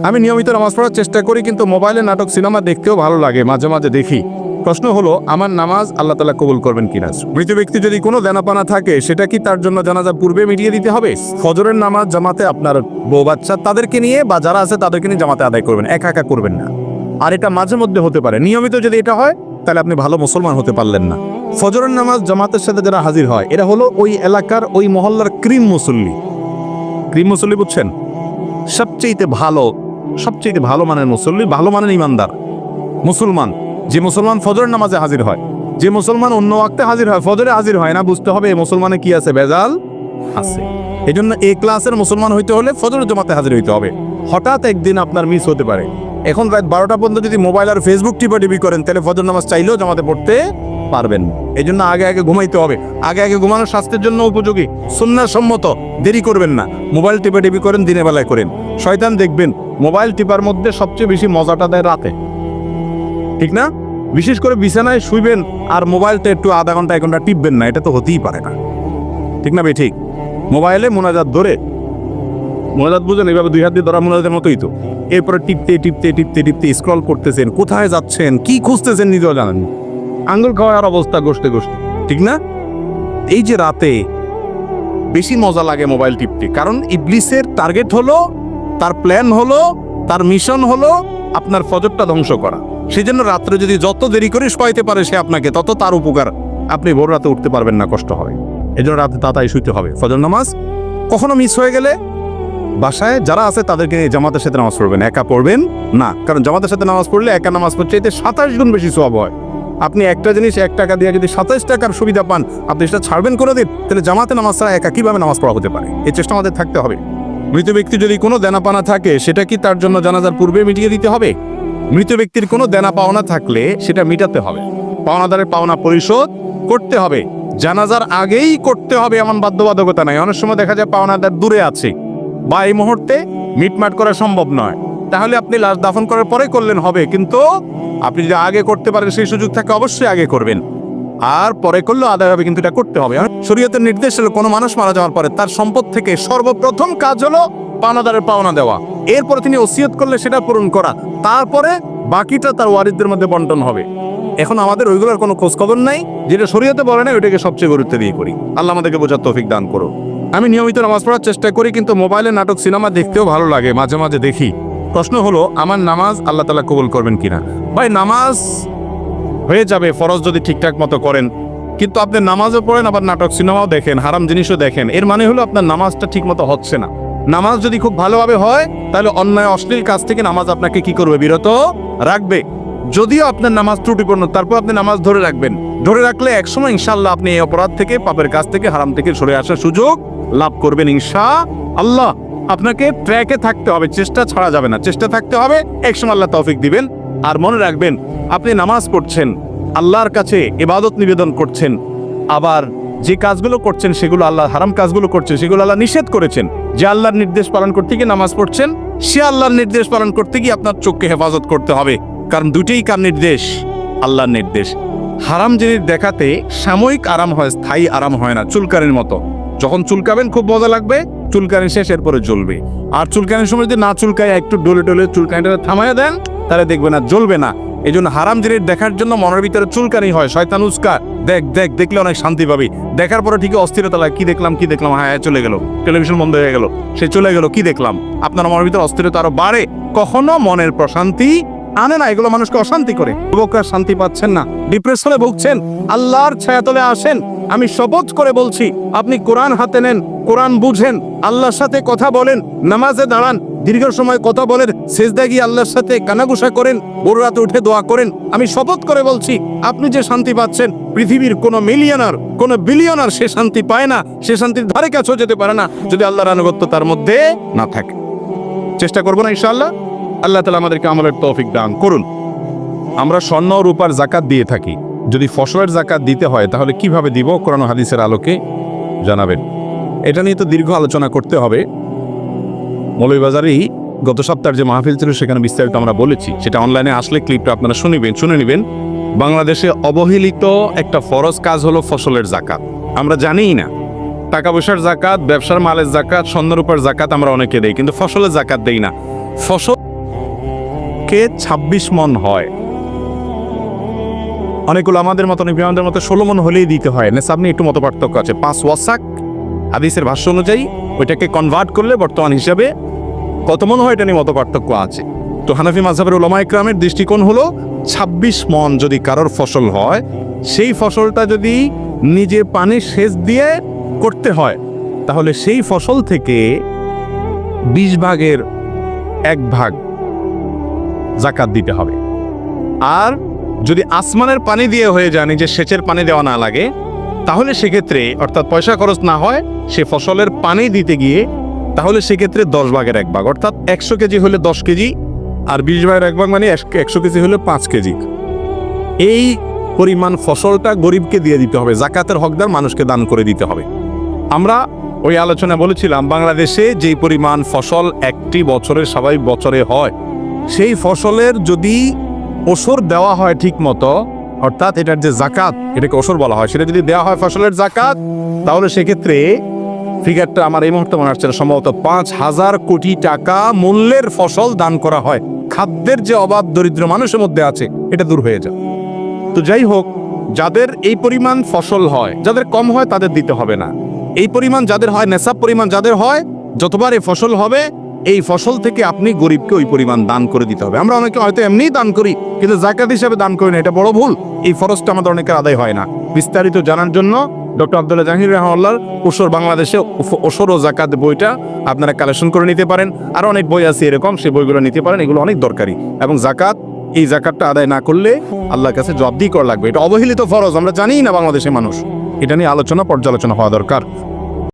আমি নিয়মিত নামাজ পড়ার চেষ্টা করি, কিন্তু মোবাইলে নাটক সিনেমা দেখতেও ভালো লাগে, মাঝে মাঝে দেখি। প্রশ্ন হলো, আমার নামাজ আল্লাহ তাআলা কবুল করবেন কিনা? মৃত ব্যক্তি যদি কোনো দেনাপানা থাকে, সেটা কি তার জন্য জানাজা পূর্বে মিটিয়ে দিতে হবে? ফজরের নামাজ জামাতে আপনার বউ বাচ্চা তাদেরকে নিয়ে বা যারা আছে তাদেরকে নিয়ে জামাতে আদায় করবেন, একা একা করবেন না। আর এটা মাঝে মধ্যে হতে পারে, নিয়মিত যদি এটা হয় তাহলে আপনি ভালো মুসলমান হতে পারলেন না। ফজরের নামাজ জামাতের সাথে যারা হাজির হয়, এরা হলো ওই এলাকার ওই মহল্লার ক্রিম মুসল্লি। ক্রিম মুসল্লি বুঝছেন? সবচেয়ে ভালো মানের মুসল্লি, ভালো মানের ইমানদার মুসলমান। যে মুসলমান ফজরের নামাজে হাজির হয়, যে মুসলমান অন্য ওয়াক্তে হাজির হয়, ফজরে হাজির হয় না, বুঝতে হবে এই মুসলমানে কি আছে, ভেজাল আছে। এই জন্য এই ক্লাসের মুসলমান হইতে হলে ফজরের জামাতে হাজির হইতে হবে। হঠাৎ একদিন আপনার মিস হতে পারে, এখন রাত 12টা পর্যন্ত যদি মোবাইল আর ফেসবুক টিপাটিপি করেন, তাহলে ফজর নামাজ চাইলেও জামাতে পড়তে পারবেন। এই জন্য আগে আগে ঘুমাইতে হবে। আগে ঘুমানো স্বাস্থ্যের জন্য উপযোগী, সুন্নাহসম্মত। দেরি করবেন না। মোবাইল টিপাটিপি করেন, দিনের বেলায় করেন। শয়তান দেখবেন মোবাইল টিপার মধ্যে সবচেয়ে বেশি মজাটা দেয় রাতে, ঠিক না? বিশেষ করে বিছানায় শুইবেন আর মোবাইলটা একটু আধা ঘন্টা 1 ঘন্টা টিপবেন না, এটা তো হতেই পারে না, ঠিক না ভাই? ঠিক। মোবাইলে মোনাজাত ধরে, মোনাজাত বুঝেন, এইভাবে 2 হাত দিয়ে ধরা মোনাজাতের মতোই তো। এরপরে টিপতে স্ক্রল করতেছেন, কোথায় যাচ্ছেন, কি খুঁজতেছেন নিজেও জানেন। আঙ্গুল খাওয়ার অবস্থা গোষ্ঠে, ঠিক না? এই যে রাতে বেশি মজা লাগে মোবাইল টিপতে, কারণ ইবলিসের টার্গেট হলো, তার প্ল্যান হলো, তার মিশন হলো আপনার ফজরটা ধ্বংস করা। সেই জন্য রাত্রে যদি যত দেরি করে শোয়াইতে পারে সে আপনাকে, তত তার উপকার। আপনি ভোর রাতে উঠতে পারবেন না, কষ্ট হবে। এই জন্য রাতে তাড়াতাড়ি শুইতে হবে। ফজর নামাজ কখনো মিস হয়ে গেলে বাসায় যারা আছে তাদেরকে জামাতের সাথে নামাজ পড়বেন, একা পড়বেন না। কারণ জামাতের সাথে নামাজ পড়লে একা নামাজ পড়ছে এতে 27 গুণ বেশি সওয়াব হয়। আপনি একটা জিনিস 1 টাকা দিয়ে যদি 27 টাকার সুবিধা পান, আপনি সেটা ছাড়বেন কোনোদিন? তাহলে জামাতে নামাজ ছাড়া একা কিভাবে নামাজ পড়া হতে পারে? এই চেষ্টা আমাদের থাকতে হবে। মৃত ব্যক্তি যদি কোনো দেনাপানা থাকে, সেটা কি তার জন্য জানাজার পূর্বে মিটিয়ে দিতে হবে? মৃত ব্যক্তির কোনো দেনা পাওনা থাকলে সেটা মিটাতে হবে, পাওনাদারের পাওনা পরিশোধ করতে হবে। জানাজার আগেই করতে হবে এমন বাধ্যবাধকতা নাই। অনেক সময় দেখা যায় পাওনাদার দূরে আছে বা এই মুহূর্তে মিটমাট করা সম্ভব নয়, তাহলে আপনি লাশ দাফন করার পরে করলেন হবে, কিন্তু আপনি যদি আগে করতে পারেন, সেই সুযোগ থাকে, অবশ্যই আগে করবেন। আর পরে করলেও আদায় হবে, কিন্তু এটা করতে হবে। শরীয়তের নির্দেশ হলো কোনো মানুষ মারা যাওয়ার পরে তার সম্পদ থেকে সর্বপ্রথম কাজ হলো পাওনাদারের পাওনা দেওয়া। এরপরে তিনি ওসিয়ত করলে সেটা পূরণ করা, তারপরে বাকিটা তার ওয়ারিসদের মধ্যে বন্টন হবে। এখন আমাদের ওইগুলোর কোনো খোঁজ খবর নাই, যেটা শরীয়তে বলে না ওইটাকে সবচেয়ে গুরুত্ব দিয়ে করি। আল্লাহ আমাদেরকে বোঝার তৌফিক দান করো। আমি নিয়মিত নামাজ পড়ার চেষ্টা করি, কিন্তু মোবাইলে নাটক সিনেমা দেখতেও ভালো লাগে, মাঝে মাঝে দেখি। প্রশ্ন হলো, আমার নামাজ আল্লাহ তাআলা কবুল করবেন কিনা? ভাই, নামাজ হয়ে যাবে ফরজ যদি ঠিকঠাক মতো করেন, কিন্তু আপনি নামাজও পড়েন আবার নাটক সিনেমাও দেখেন, হারাম জিনিসও দেখেন, এর মানে হলো আপনার নামাজটা ঠিক মতো হচ্ছে না। নামাজ যদি খুব ভালোভাবে হয়, তাহলে অন্যায় অশ্লীল কাজ থেকে নামাজ আপনাকে কি করবে? বিরত রাখবে। যদিও আপনার নামাজ ত্রুটিপূর্ণ, তারপর আপনি নামাজ ধরে রাখবেন। ধরে রাখলে একসময় ইনশাআল্লাহ আপনি এই অপরাধ থেকে, পাপের কাজ থেকে, হারাম থেকে সরে আসার সুযোগ লাভ করবেন ইনশাআল্লাহ। আপনাকে ট্র্যাকে থাকতে হবে, চেষ্টা ছাড়া যাবে না, চেষ্টা থাকতে হবে। একসময় আল্লাহ তৌফিক দিবেন। আর মনে রাখবেন, আপনি নামাজ পড়ছেন, আল্লাহর কাছে ইবাদত নিবেদন করছেন, আবার যে কাজগুলো করছেন সেগুলো আল্লাহ, হারাম কাজগুলো করছেন সেগুলো আল্লাহ নিষেধ করেছেন। যে আল্লাহর নির্দেশ পালন করতে গিয়ে নামাজ পড়ছেন, সে আল্লাহর নির্দেশ পালন করতে গিয়ে আপনার চোখকে হেফাজত করতে হবে, কারণ দুটেই কার নির্দেশ? আল্লাহর নির্দেশ। হারাম জিনিস দেখাতে সাময়িক আরাম হয়, স্থায়ী আরাম হয় না। চুলকানির মতো, যখন চুলকাবেন খুব মজা লাগবে, চুলকানি শেষ, এরপরে জ্বলবে। আর চুলকানির সময় যদি না চুলকায়, একটু ডলে চুলকানিটা থামাইয়া দেন, তাহলে দেখবে না, জ্বলবে না। এই জন্য হারাম জিনিস দেখার জন্য মনের ভিতরে চুলকানি হয়, শয়তান উস্কা, দেখলে অনেক শান্তি পাবি, দেখার পরে ঠিকই অস্থিরতা লাগে, কি দেখলাম, হ্যাঁ চলে গেল, টেলিভিশন বন্ধ হয়ে গেল, সে চলে গেল, কি দেখলাম। আপনার মনের ভিতরে অস্থিরতা আরো বাড়ে, কখনো মনের প্রশান্তি আনে না। এগুলো মানুষকে অশান্তি করে। যুবকরা শান্তি পাচ্ছেন না, ডিপ্রেস হলে ভুগছেন, আল্লাহর ছায়াতলে আসেন। আমি শপথ করে বলছি, আপনি কোরআন হাতে নেন, কোরআন বুঝেন, আল্লাহর সাথে কথা বলেন, নামাজে দাঁড়ান, দীর্ঘ সময় কথা বলেন, সেজদা গিয়ে আল্লাহর সাথে কানাঘুষা করেন, ভোর রাতে উঠে দোয়া করেন। আমি শপথ করে বলছি, আপনি যে শান্তি পাচ্ছেন, পৃথিবীর কোনো মিলিয়নার, কোনো বিলিয়নার সে শান্তি পায় না, সে শান্তির ধারে কাছেও যেতে পারে না, যদি আল্লাহর আনুগত্য তার মধ্যে না থাকে। চেষ্টা করবো না ইনশাআল্লাহ। আল্লাহ তাআলা আমাদেরকে আমলের তৌফিক দান করুন। আমরা স্বর্ণ ও রূপার যাকাত দিয়ে থাকি, যদি ফসলের যাকাত দিতে হয় তাহলে কিভাবে দিব? কোরআন ও হাদিসের আলোকে জানাবেন। এটা নিয়ে তো দীর্ঘ আলোচনা করতে হবে। মৌলভীবাজারেই গত সপ্তাহের যে মাহফিল ছিল সেখানে বিস্তারিত আমরা বলেছি, সেটা অনলাইনে আসলে ক্লিপটা আপনারা শুনে নেবেন। বাংলাদেশে অবহেলিত একটা ফরজ কাজ হলো ফসলের যাকাত। আমরা জানিই না, টাকা পয়সার যাকাত, ব্যবসার মালের যাকাত, স্বর্ণ রূপার যাকাত আমরা অনেকে দেই, কিন্তু ফসলের যাকাত দেই না। ফসলকে ২৬ মণ হয়। অনেকগুলো আমাদের মতো আমাদের মতো ১৬ মণ হলেই দিতে হয়। নেশাব নিয়ে একটু মত পার্থক্য আছে। ৫ ওয়াসাক হাদিসের ভাষ্য অনুযায়ী ওইটাকে কনভার্ট করলে বর্তমান হিসাবে কত মণ হয় এটা নিয়ে মত পার্থক্য আছে। তো হানাফি মাযহাবের উলামা ইকরামের দৃষ্টিকোণ হলো ২৬ মণ যদি কারোর ফসল হয়, সেই ফসলটা যদি নিজে পানি সেচ দিয়ে করতে হয় তাহলে সেই ফসল থেকে ২০ ভাগের ১ ভাগ যাকাত দিতে হবে। আর যদি আসমানের পানি দিয়ে হয়ে যায়, নিজে সেচের পানি দেওয়া না লাগে, তাহলে সেক্ষেত্রে অর্থাৎ পয়সা খরচ না হয় সে ফসলের পানি দিতে গিয়ে, তাহলে সেক্ষেত্রে ১০ ভাগের ১ ভাগ অর্থাৎ ১০০ কেজি হলে 10 কেজি, আর ২০ ভাগের ১ ভাগ মানে ১০০ কেজি হলে ৫ কেজি। এই পরিমাণ ফসলটা গরিবকে দিয়ে দিতে হবে, যাকাতের হকদার মানুষকে দান করে দিতে হবে। আমরা ওই আলোচনা বলেছিলাম বাংলাদেশে যেই পরিমাণ ফসল একটি বছরের স্বাভাবিক বছরে হয়, সেই ফসলের যদি ওসর দেওয়া হয় ঠিক মতো, অর্থাৎ এটার যে যাকাত, এটাকে ওসর বলা হয়, সেটা যদি দেওয়া হয় ফসলের যাকাত, তাহলে সেক্ষেত্রে ফিগারটা আমার এই মুহূর্তে মনে আসছে না, সম্ভবত ৫,০০০ কোটি টাকা মূল্যের ফসল দান করা হয়। খাদ্যের যে অভাব দরিদ্র মানুষের মধ্যে আছে এটা দূর হয়ে যায়। তো যাই হোক, যাদের এই পরিমাণ ফসল হয়, যাদের কম হয় তাদের দিতে হবে না। এই পরিমাণ যাদের হয়, নেশাব পরিমাণ যাদের হয়, যতবার এই ফসল হবে এই ফসল থেকে আপনি গরিবকে ওই পরিমাণ দান করে দিতে হবে। আমরা অনেকে হয়তো এমনিই দান করি, কিন্তু যাকাত হিসাবে দান করি না, এটা বড় ভুল। এই ফরজটা আমাদের অনেকের আদায় হয় না। বিস্তারিত জানার জন্য ডক্টর আব্দুল্লাহ জাহাঙ্গীর রাহমাহুল্লাহর ওসর বাংলাদেশে ওসর ও যাকাত বইটা আপনারা কালেকশন করে নিতে পারেন। আর অনেক বই আছে এরকম, সেই বইগুলো নিতে পারেন, এগুলো অনেক দরকারি। এবং যাকাত, এই যাকাতটা আদায় না করলে আল্লাহর কাছে জবাবদিহি করা লাগবে। এটা অবহেলিত ফরজ, আমরা জানিই না বাংলাদেশের মানুষ। এটা নিয়ে আলোচনা পর্যালোচনা হওয়া দরকার।